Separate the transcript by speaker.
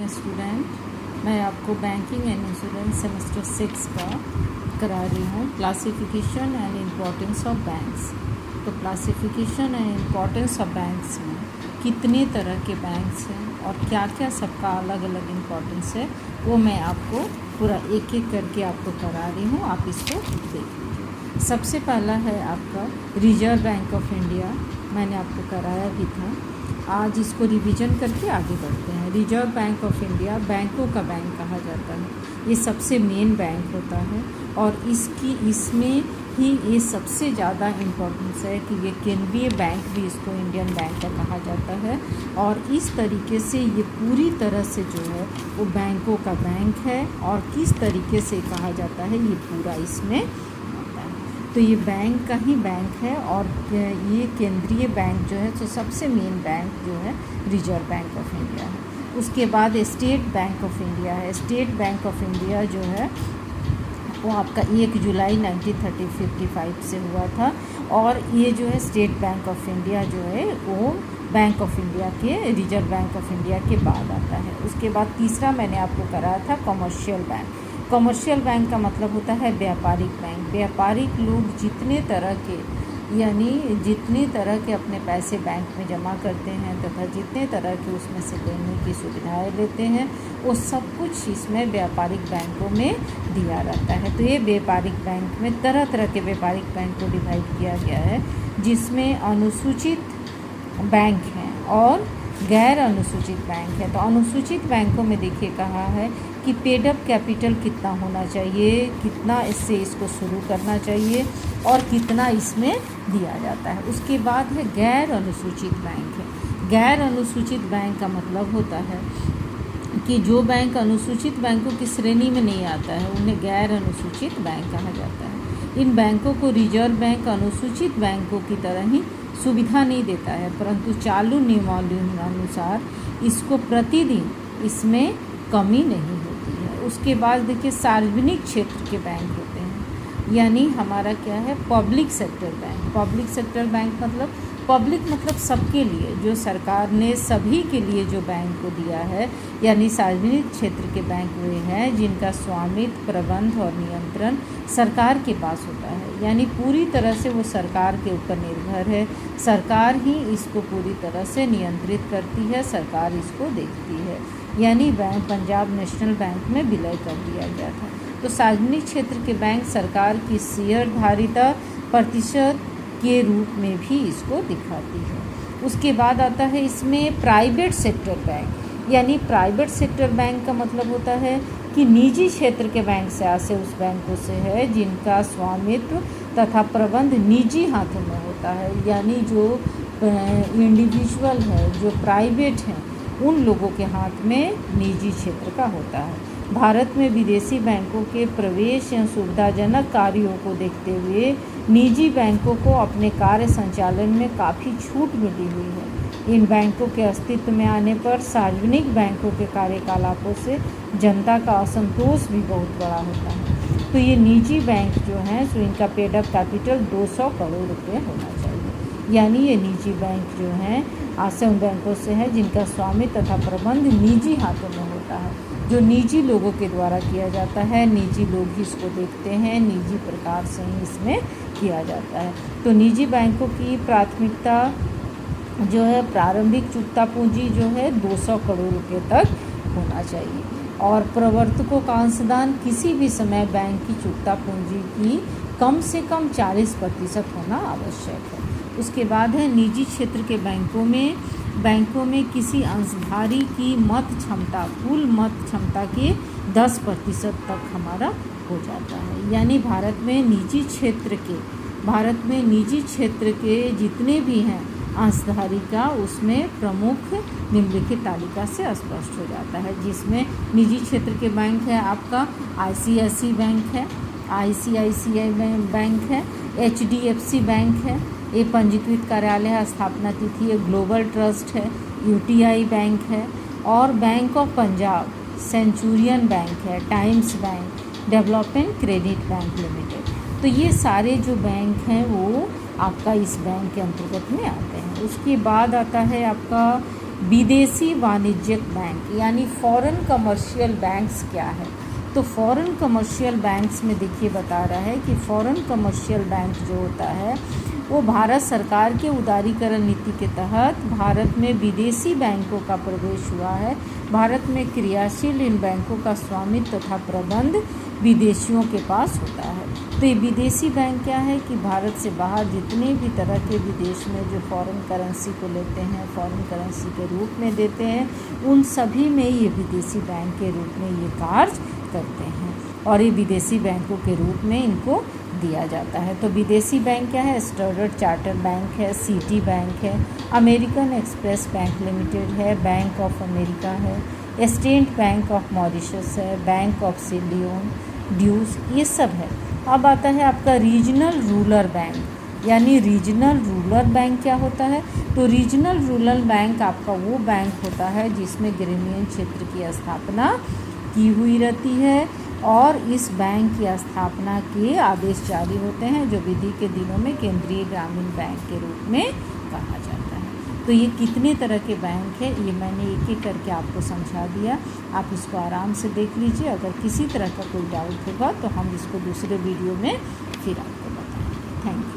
Speaker 1: Student, मैं आपको banking and insurance semester 6 का करा रही हूँ classification and importance of banks. तो classification and importance of banks में कितने तरह के बैंक्स हैं और क्या क्या सबका अलग अलग इम्पोर्टेंस है वो मैं आपको पूरा एक एक करके आपको करा रही हूँ। आप इसको देख लीजिए। सबसे पहला है आपका रिजर्व बैंक ऑफ इंडिया, मैंने आपको कराया भी था। आज इसको रिवीजन करके आगे बढ़ते हैं। रिजर्व बैंक ऑफ इंडिया बैंकों का बैंक कहा जाता है। ये सबसे मेन बैंक होता है और इसमें ही ये सबसे ज़्यादा इम्पोर्टेंस है कि ये केंद्रीय बैंक भी इसको इंडियन बैंक का कहा जाता है। और इस तरीके से ये पूरी तरह से जो है वो बैंकों का बैंक है और किस तरीके से कहा जाता है ये पूरा इसमें होता है। तो ये बैंक का ही बैंक है और ये केंद्रीय बैंक जो है तो सबसे मेन बैंक जो है रिजर्व बैंक ऑफ इंडिया है। उसके बाद स्टेट बैंक ऑफ इंडिया है। स्टेट बैंक ऑफ इंडिया जो है वो आपका 1 जुलाई 1955 से हुआ था और ये जो है स्टेट बैंक ऑफ इंडिया जो है वो बैंक ऑफ इंडिया के रिजर्व बैंक ऑफ इंडिया के बाद आता है। उसके बाद तीसरा मैंने आपको कराया था कमर्शियल बैंक। कमर्शियल बैंक का मतलब होता है व्यापारिक बैंक। व्यापारिक लोग जितने तरह के अपने पैसे बैंक में जमा करते हैं तथा जितने तरह के उसमें से लेने की सुविधाएं लेते हैं वो सब कुछ इसमें व्यापारिक बैंकों में दिया रहता है। तो ये व्यापारिक बैंक में तरह तरह के व्यापारिक बैंक को डिवाइड किया गया है, जिसमें अनुसूचित बैंक हैं और गैर अनुसूचित बैंक है। तो अनुसूचित बैंकों में देखिए कहा है कि पेड अप कैपिटल कितना होना चाहिए, कितना इससे इसको शुरू करना चाहिए और कितना इसमें दिया जाता है। उसके बाद है गैर अनुसूचित बैंक है। गैर अनुसूचित बैंक का मतलब होता है कि जो बैंक अनुसूचित बैंकों की श्रेणी में नहीं आता है उन्हें गैर अनुसूचित बैंक कहा जाता है। इन बैंकों को रिजर्व बैंक अनुसूचित बैंकों की तरह ही सुविधा नहीं देता है, परंतु चालू नियमानुसार इसको प्रतिदिन इसमें कमी नहीं होती है। उसके बाद देखिए सार्वजनिक क्षेत्र के बैंक होते हैं, यानी हमारा क्या है public sector bank. Public sector bank मतलब पब्लिक मतलब सबके लिए, जो सरकार ने सभी के लिए जो बैंक को दिया है, यानी सार्वजनिक क्षेत्र के बैंक वे हैं जिनका स्वामित्व, प्रबंध और नियंत्रण सरकार के पास होता है। यानी पूरी तरह से वो सरकार के ऊपर निर्भर है। सरकार ही इसको पूरी तरह से नियंत्रित करती है, सरकार इसको देखती है। यानी बैंक पंजाब नेशनल बैंक में विलय कर दिया गया था। तो सार्वजनिक क्षेत्र के बैंक सरकार की शेयरधारिता प्रतिशत के रूप में भी इसको दिखाती है। उसके बाद आता है इसमें प्राइवेट सेक्टर बैंक। यानी प्राइवेट सेक्टर बैंक का मतलब होता है कि निजी क्षेत्र के बैंक से ऐसे उस बैंकों से है जिनका स्वामित्व तथा प्रबंध निजी हाथों में होता है। यानी जो इंडिविजुअल है, जो प्राइवेट हैं, उन लोगों के हाथ में निजी क्षेत्र का होता है। भारत में विदेशी बैंकों के प्रवेश या सुविधाजनक कार्यों को देखते हुए निजी बैंकों को अपने कार्य संचालन में काफ़ी छूट मिली हुई है। इन बैंकों के अस्तित्व में आने पर सार्वजनिक बैंकों के कार्यकलापों से जनता का असंतोष भी बहुत बड़ा होता है। तो ये निजी बैंक जो हैं तो इनका पेड अप कैपिटल 200 करोड़ रुपये होना चाहिए। यानी ये निजी बैंक जो हैं आज से उन बैंकों से है जिनका स्वामित्व तथा प्रबंध निजी हाथों में होता है, जो निजी लोगों के द्वारा किया जाता है। निजी लोग ही इसको देखते हैं, निजी प्रकार से ही इसमें किया जाता है। तो निजी बैंकों की प्राथमिकता जो है प्रारंभिक चुकता पूंजी जो है 200 करोड़ रुपये तक होना चाहिए और प्रवर्तकों का अंशदान किसी भी समय बैंक की चुकता पूंजी की कम से कम 40% होना आवश्यक है। उसके बाद है निजी क्षेत्र के बैंकों में किसी अंशधारी की मत क्षमता कुल मत क्षमता के 10% तक हमारा हो जाता है। यानी भारत में निजी क्षेत्र के जितने भी हैं अंशधारी का उसमें प्रमुख निम्नलिखित तालिका से स्पष्ट हो जाता है, जिसमें निजी क्षेत्र के बैंक है आपका ICICI बैंक है, ICICI बैंक है, HDFC बैंक है, ये पंजीकृत कार्यालय है, स्थापना तिथि है, ग्लोबल ट्रस्ट है, UTI बैंक है और bank of Punjab, centurion bank है, times bank, development credit bank limited. तो ये सारे जो बैंक हैं वो आपका इस बैंक के अंतर्गत में आते हैं। उसके बाद आता है आपका विदेशी वाणिज्यिक बैंक यानी फॉरेन कमर्शियल बैंक्स क्या है? तो फॉरेन कमर्शियल बैंक्स में देखिए बता रहा है कि फॉरेन कमर्शियल बैंक जो होता है वो भारत सरकार के उदारीकरण नीति के तहत भारत में विदेशी बैंकों का प्रवेश हुआ है। भारत में क्रियाशील इन बैंकों का स्वामित्व तथा प्रबंध विदेशियों के पास होता है। तो ये विदेशी बैंक क्या है कि भारत से बाहर जितने भी तरह के विदेश में जो फॉरेन करेंसी को लेते हैं, फॉरेन करेंसी के रूप में देते हैं, उन सभी में ये विदेशी बैंक के रूप में ये कार्य करते हैं और ये विदेशी बैंकों के रूप में इनको दिया जाता है। तो विदेशी बैंक क्या है? स्टैंडर्ड चार्टर्ड बैंक है, सिटी बैंक है, अमेरिकन एक्सप्रेस बैंक लिमिटेड है, बैंक ऑफ अमेरिका है, स्टेट बैंक ऑफ मॉरिशस है, बैंक ऑफ सिलियन ड्यूज, ये सब है। अब आता है आपका रीजनल रूरल बैंक यानी रीजनल रूरल बैंक क्या होता है? तो रीजनल रूरल बैंक आपका वो बैंक होता है जिसमें ग्रामीण क्षेत्र की स्थापना की हुई रहती है और इस बैंक की स्थापना के आदेश जारी होते हैं जो विधि के दिनों में केंद्रीय ग्रामीण बैंक के रूप में कहा जाता है। तो ये कितने तरह के बैंक है ये मैंने एक एक करके आपको समझा दिया। आप इसको आराम से देख लीजिए। अगर किसी तरह का कोई डाउट होगा तो हम इसको दूसरे वीडियो में फिर आपको बताएंगे। Thank you.